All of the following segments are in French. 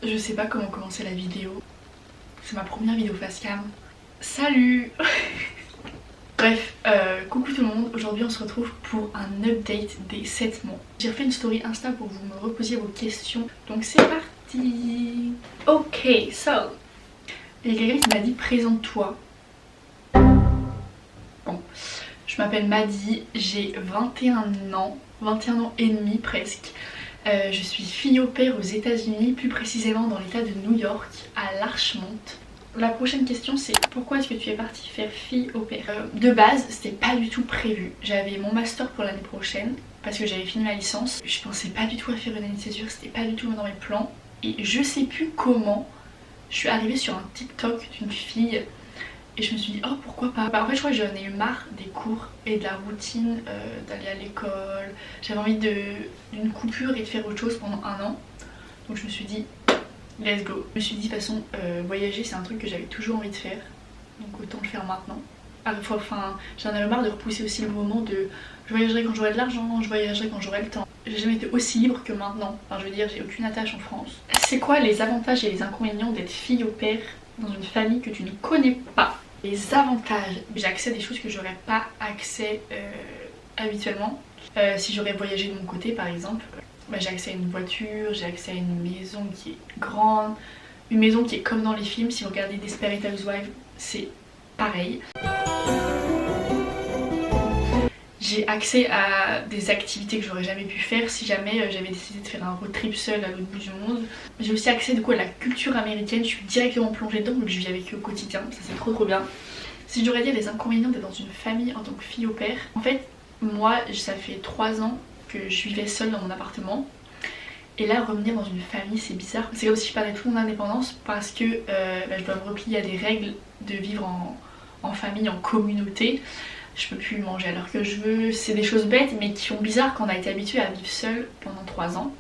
Je sais pas comment commencer la vidéo. C'est ma première vidéo face cam. Salut. Bref, coucou tout le monde. Aujourd'hui on se retrouve pour un update des 7 mois. J'ai refait une story Insta pour vous me reposiez vos questions. Donc c'est parti. Ok, so il y a quelqu'un qui m'a dit présente-toi. Bon, je m'appelle Madi, j'ai 21 ans et demi presque. Je suis fille au pair aux États-Unis, plus précisément dans l'état de New York, à Larchmont. La prochaine question c'est pourquoi est-ce que tu es partie faire fille au pair? De base c'était pas du tout prévu. J'avais mon master pour l'année prochaine parce que j'avais fini ma licence. Je pensais pas du tout à faire une année de césure, c'était pas du tout dans mes plans. Et je sais plus comment je suis arrivée sur un TikTok d'une fille et je me suis dit oh pourquoi pas. En fait je crois que j'en ai eu marre des cours et de la routine, d'aller à l'école. J'avais envie d'une coupure et de faire autre chose pendant un an. Donc je me suis dit let's go. Je me suis dit de toute façon voyager c'est un truc que j'avais toujours envie de faire. Donc autant le faire maintenant. Enfin j'en avais marre de repousser aussi le moment de je voyagerai quand j'aurai de l'argent, je voyagerai quand j'aurai le temps. J'ai jamais été aussi libre que maintenant. Enfin je veux dire j'ai aucune attache en France. C'est quoi les avantages et les inconvénients d'être fille au pair dans une famille que tu ne connais pas? Les avantages, j'ai accès à des choses que j'aurais pas accès habituellement. Si j'aurais voyagé de mon côté par exemple, j'ai accès à une voiture, j'ai accès à une maison qui est grande, une maison qui est comme dans les films. Si vous regardez Desperate Housewives, c'est pareil. J'ai accès à des activités que j'aurais jamais pu faire si jamais j'avais décidé de faire un road trip seul à l'autre bout du monde. J'ai aussi accès du coup à la culture américaine, je suis directement plongée dedans donc je vis avec eux au quotidien, ça c'est trop bien. Si je devrais dire les inconvénients d'être dans une famille en tant que fille au pair, en fait moi ça fait 3 ans que je vivais seule dans mon appartement. Et là revenir dans une famille c'est bizarre. C'est comme si je perdais toute mon indépendance parce que je dois me replier à des règles de vivre en famille, en communauté. Je peux plus manger à l'heure que je veux, c'est des choses bêtes mais qui font bizarre quand on a été habitué à vivre seul pendant 3 ans.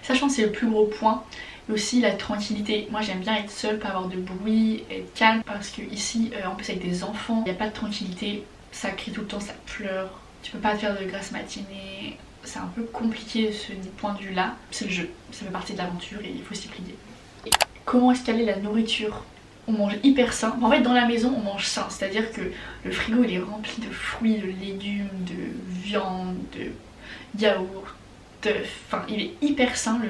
Ça je pense c'est le plus gros point. Et aussi la tranquillité. Moi j'aime bien être seule, pas avoir de bruit, être calme parce que ici en plus avec des enfants, il n'y a pas de tranquillité, ça crie tout le temps, ça pleure, tu peux pas te faire de grasse matinée. C'est un peu compliqué de ce point de vue là. C'est le jeu, ça fait partie de l'aventure et il faut s'y plier. Et comment escaler la nourriture? On mange hyper sain. En fait dans la maison on mange sain, c'est-à-dire que le frigo il est rempli de fruits, de légumes, de viande, de yaourt, d'œufs. Enfin il est hyper sain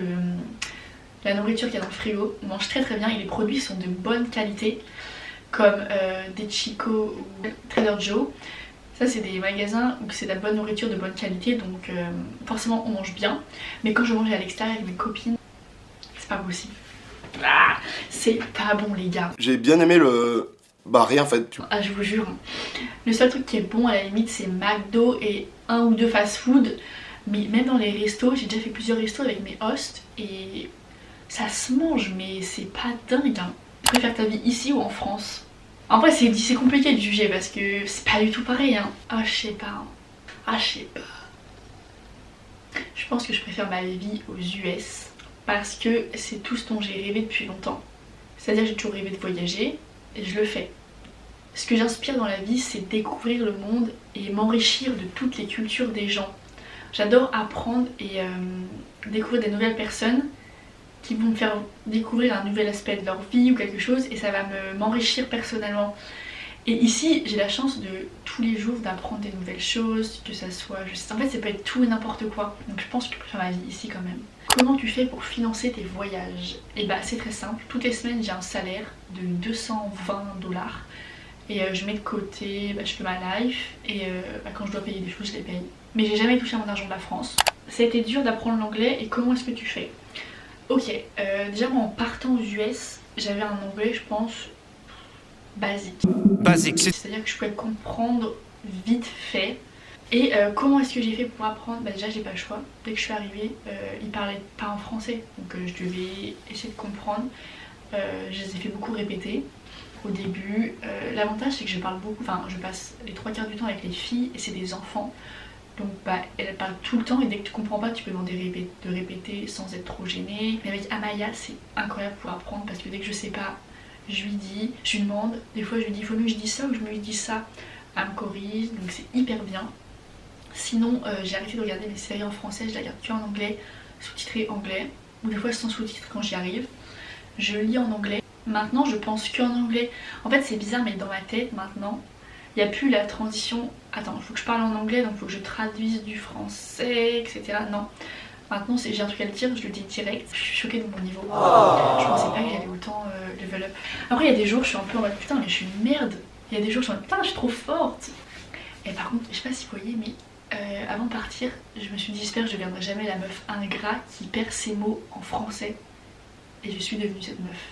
la nourriture qu'il y a dans le frigo. On mange très bien et les produits sont de bonne qualité comme des Chico ou Trader Joe. Ça c'est des magasins où c'est de la bonne nourriture de bonne qualité donc forcément on mange bien. Mais quand je mangeais à l'extérieur avec mes copines, c'est pas possible. Ah, c'est pas bon les gars. J'ai bien aimé le... Bah rien en fait. Ah je vous jure. Le seul truc qui est bon à la limite c'est McDo et 1 ou 2 fast food. Mais même dans les restos, j'ai déjà fait plusieurs restos avec mes hosts et ça se mange mais c'est pas dingue hein. Tu préfères ta vie ici ou en France? En vrai c'est compliqué de juger parce que c'est pas du tout pareil hein. Ah je sais pas hein. Ah je sais pas. Je pense que je préfère ma vie aux US parce que c'est tout ce dont j'ai rêvé depuis longtemps. C'est-à-dire j'ai toujours rêvé de voyager et je le fais. Ce que j'inspire dans la vie c'est découvrir le monde et m'enrichir de toutes les cultures des gens. J'adore apprendre et découvrir des nouvelles personnes qui vont me faire découvrir un nouvel aspect de leur vie ou quelque chose et ça va m'enrichir personnellement. Et ici j'ai la chance de tous les jours d'apprendre des nouvelles choses, que ça soit juste... En fait ça peut être tout et n'importe quoi. Donc je pense que je préfère ma vie ici quand même. Comment tu fais pour financer tes voyages? Et bah c'est très simple, toutes les semaines j'ai un salaire de 220 $. Et je mets de côté, je fais ma life et quand je dois payer des choses je les paye. Mais j'ai jamais touché à mon argent de la France. Ça a été dur d'apprendre l'anglais et comment est-ce que tu fais? Ok, déjà moi en partant aux US, j'avais un anglais je pense basique. C'est-à-dire que je pouvais comprendre vite fait. Et comment est-ce que j'ai fait pour apprendre? Bah déjà j'ai pas le choix. Dès que je suis arrivée, ils parlaient pas en français. Donc je devais essayer de comprendre. Je les ai fait beaucoup répéter au début. L'avantage c'est que je parle beaucoup, enfin je passe les 3/4 du temps avec les filles et c'est des enfants. Donc elles parlent tout le temps et dès que tu comprends pas tu peux demander de répéter sans être trop gênée. Mais avec Amaya c'est incroyable pour apprendre parce que dès que je sais pas, je lui dis, je lui demande, des fois je lui dis il faut mieux que je dise ça ou je me dis ça, elle me corrige donc c'est hyper bien. Sinon j'ai arrêté de regarder mes séries en français, je la regarde que en anglais, sous-titré anglais ou des fois sans sous-titres quand j'y arrive. je lis en anglais. Maintenant je pense qu'en anglais. En fait c'est bizarre mais dans ma tête maintenant, il n'y a plus la transition. Attends, il faut que je parle en anglais donc il faut que je traduise du français, etc. Non. Maintenant j'ai un truc à le dire, je le dis direct. Je suis choquée de mon niveau. Je pensais pas que j'allais autant level up. Après il y a des jours je suis un peu en mode putain mais je suis une merde. Il y a des jours je suis en mode putain je suis trop forte. Et par contre je sais pas si vous voyez mais avant de partir je me suis dit j'espère que je deviendrai jamais la meuf ingrat qui perd ses mots en français. Et je suis devenue cette meuf.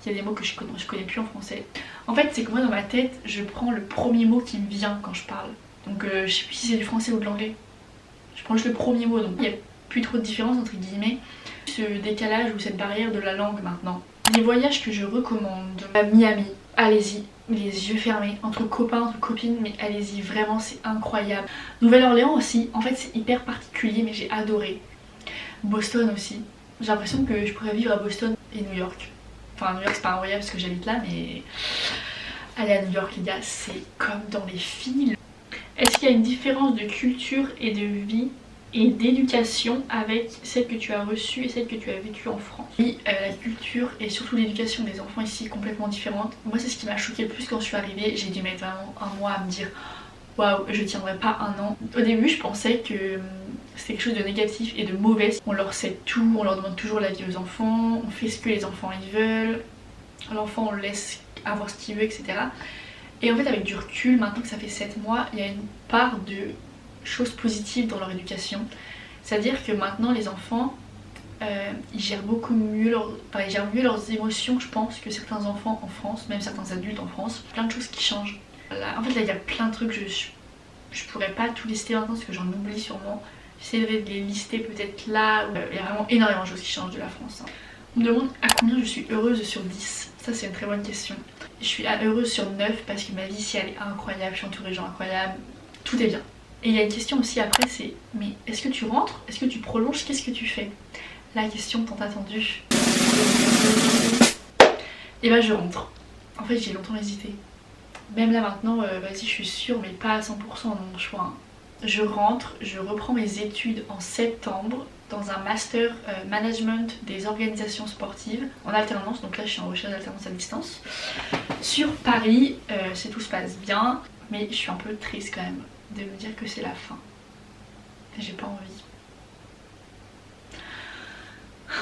Il y a des mots que je connais plus en français. En fait c'est que moi dans ma tête je prends le premier mot qui me vient quand je parle. Donc je sais plus si c'est du français ou de l'anglais. Je prends juste le premier mot donc il n'y a plus trop de différence entre guillemets. Ce décalage ou cette barrière de la langue maintenant. Les voyages que je recommande à Miami, allez-y, les yeux fermés, entre copains, entre copines, mais allez-y, vraiment c'est incroyable. Nouvelle-Orléans aussi, en fait c'est hyper particulier mais j'ai adoré. Boston aussi, j'ai l'impression que je pourrais vivre à Boston et New York. Enfin New York c'est pas incroyable parce que j'habite là mais aller à New York les gars c'est comme dans les films. Est-ce qu'il y a une différence de culture et de vie et d'éducation avec celle que tu as reçue et celle que tu as vécue en France? Oui, la culture et surtout l'éducation des enfants ici est complètement différente. Moi c'est ce qui m'a choqué le plus quand je suis arrivée. J'ai dû mettre vraiment un mois à me dire waouh je tiendrai pas un an. Au début je pensais que c'était quelque chose de négatif et de mauvais. On leur cède tout, on leur demande toujours l'avis aux enfants, on fait ce que les enfants ils veulent, l'enfant on le laisse avoir ce qu'il veut, etc. Et en fait avec du recul, maintenant que ça fait 7 mois, il y a une part de choses positives dans leur éducation. C'est-à-dire que maintenant les enfants, ils gèrent beaucoup mieux ils gèrent mieux leurs émotions je pense que certains enfants en France, même certains adultes en France. Plein de choses qui changent. Là, en fait là il y a plein de trucs, je pourrais pas tout lister maintenant parce que j'en oublie sûrement. J'essaierai de les lister peut-être là où il y a vraiment énormément de choses qui changent de la France. On me demande à combien je suis heureuse sur 10. Ça c'est une très bonne question. Je suis heureuse sur 9 parce que ma vie ici elle est incroyable, je suis entourée de gens incroyables, tout est bien. Et il y a une question aussi après c'est mais est-ce que tu rentres? Est-ce que tu prolonges? Qu'est-ce que tu fais? La question tant attendue. Et bah je rentre. En fait j'ai longtemps hésité. Même là maintenant, vas-y je suis sûre mais pas à 100% dans mon choix. Hein. Je rentre, je reprends mes études en septembre dans un master management des organisations sportives en alternance, donc là je suis en recherche d'alternance à distance sur Paris. Si tout se passe bien, mais je suis un peu triste quand même de me dire que c'est la fin. J'ai pas envie.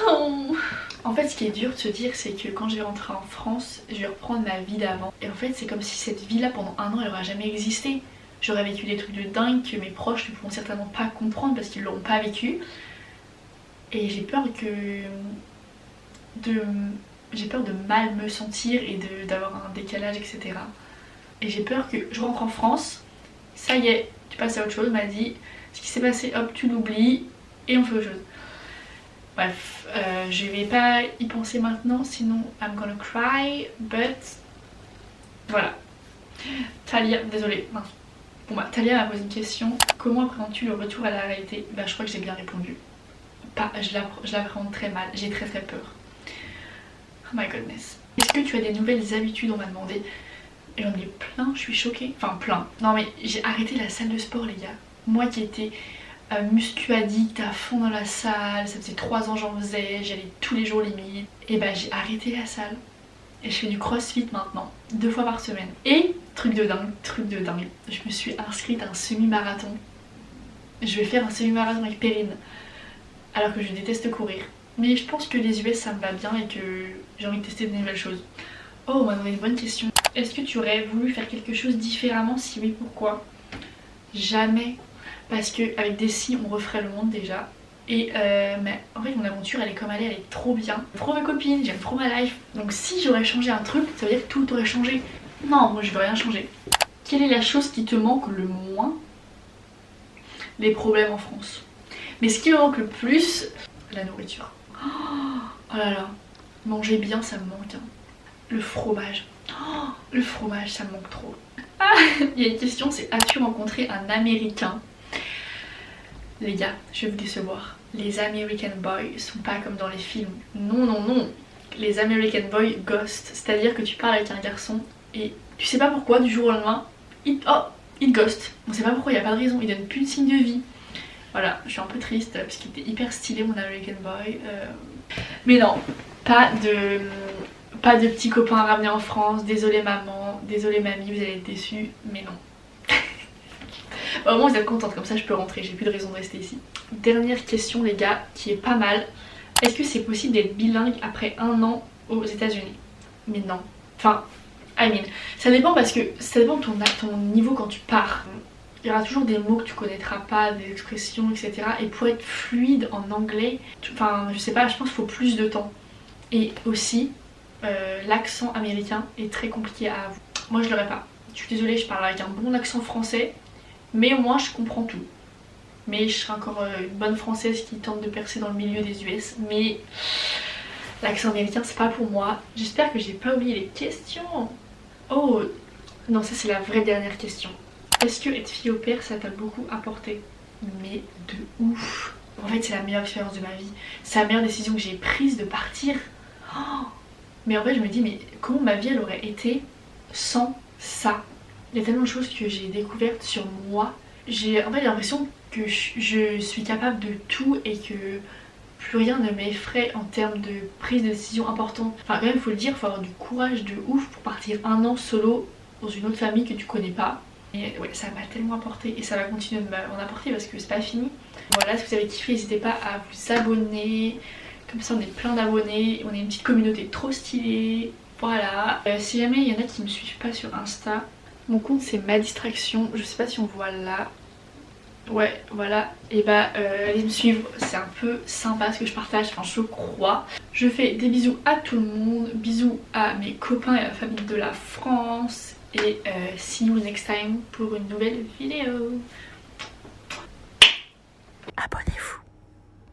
Oh. En fait ce qui est dur de se dire c'est que quand je vais rentrer en France, je vais reprendre ma vie d'avant. Et en fait c'est comme si cette vie là pendant un an elle aura jamais existé. J'aurais vécu des trucs de dingue que mes proches ne pourront certainement pas comprendre parce qu'ils l'auront pas vécu. Et j'ai peur de mal me sentir et d'avoir un décalage, etc. Et j'ai peur que je rentre en France, ça y est, tu passes à autre chose, m'a dit ce qui s'est passé, hop, tu l'oublies et on fait autre chose. Bref, je vais pas y penser maintenant, sinon I'm gonna cry, but voilà. Talia, désolée, mince. Bon bah Talia m'a posé une question, comment appréhendes-tu le retour à la réalité? Bah je crois que j'ai bien répondu. Je l'appréhende très mal, j'ai très peur. Oh my goodness. Est-ce que tu as des nouvelles habitudes? On m'a demandé. Et j'en ai plein, je suis choquée. Enfin plein. Non mais j'ai arrêté la salle de sport les gars. Moi qui étais muscu addict à fond dans la salle, ça faisait 3 ans j'en faisais, j'allais tous les jours limite. Et bah j'ai arrêté la salle. Et je fais du crossfit maintenant, 2 fois par semaine. Et truc de dingue, je me suis inscrite à un semi-marathon. Je vais faire un semi-marathon avec Perrine, alors que je déteste courir. Mais je pense que les US ça me va bien et que j'ai envie de tester de nouvelles choses. Oh, on m'a demandé une bonne question. Est-ce que tu aurais voulu faire quelque chose différemment? Si oui, pourquoi? Jamais. Parce que avec des si on referait le monde déjà. Et mais en fait mon aventure elle est comme elle est trop bien. J'aime trop mes copines, j'aime trop ma life. Donc si j'aurais changé un truc, ça veut dire que tout aurait changé. Non, moi je veux rien changer. Quelle est la chose qui te manque le moins? Les problèmes en France. Mais ce qui me manque le plus, la nourriture. Oh là là, manger bien ça me manque. Hein. Le fromage. Oh, le fromage ça me manque trop. Ah, il y a une question, c'est as-tu rencontré un Américain? Les gars, je vais vous décevoir. Les American Boys sont pas comme dans les films. Non, non, non. Les American Boys ghost. C'est-à-dire que tu parles avec un garçon et tu sais pas pourquoi, du jour au lendemain, il ghost. On sait pas pourquoi, il y a pas de raison. Il donne plus de signe de vie. Voilà, je suis un peu triste parce qu'il était hyper stylé mon American Boy. Mais non, pas de petits copains à ramener en France. Désolée maman, désolée mamie, vous allez être déçus, mais non. Au moins vous êtes contente, comme ça je peux rentrer, j'ai plus de raison de rester ici. Dernière question les gars, qui est pas mal. Est-ce que c'est possible d'être bilingue après 1 an aux États-Unis? Mais non. Enfin, I mean, ça dépend parce que ça dépend de ton niveau quand tu pars. Il y aura toujours des mots que tu connaîtras pas, des expressions, etc. Et pour être fluide en anglais, enfin je sais pas, je pense qu'il faut plus de temps. Et aussi, l'accent américain est très compliqué à avoir. Moi je l'aurais pas. Je suis désolée, je parle avec un bon accent français, mais au moins je comprends tout. Mais je serai encore une bonne française qui tente de percer dans le milieu des US. Mais l'accent américain c'est pas pour moi. J'espère que j'ai pas oublié les questions. Oh non, ça c'est la vraie dernière question. Est-ce que être fille au père ça t'a beaucoup apporté? Mais de ouf. En fait c'est la meilleure expérience de ma vie. C'est la meilleure décision que j'ai prise de partir. Oh, mais en fait je me dis mais comment ma vie elle aurait été sans ça? Il y a tellement de choses que j'ai découvertes sur moi. J'ai en fait l'impression que je suis capable de tout et que plus rien ne m'effraie en termes de prise de décision importante. Enfin quand même faut le dire, faut avoir du courage de ouf pour partir 1 an solo dans une autre famille que tu connais pas. Et ouais, ça m'a tellement apporté et ça va continuer de m'en apporter parce que c'est pas fini. Voilà, si vous avez kiffé, n'hésitez pas à vous abonner. Comme ça on est plein d'abonnés, on est une petite communauté trop stylée. Voilà. Si jamais il y en a qui me suivent pas sur Insta, mon compte c'est ma distraction, je sais pas si on voit là. Ouais, voilà, et bah allez me suivre, c'est un peu sympa ce que je partage, enfin je crois. Je fais des bisous à tout le monde, bisous à mes copains et à la famille de la France. Et see you next time pour une nouvelle vidéo. Abonnez-vous.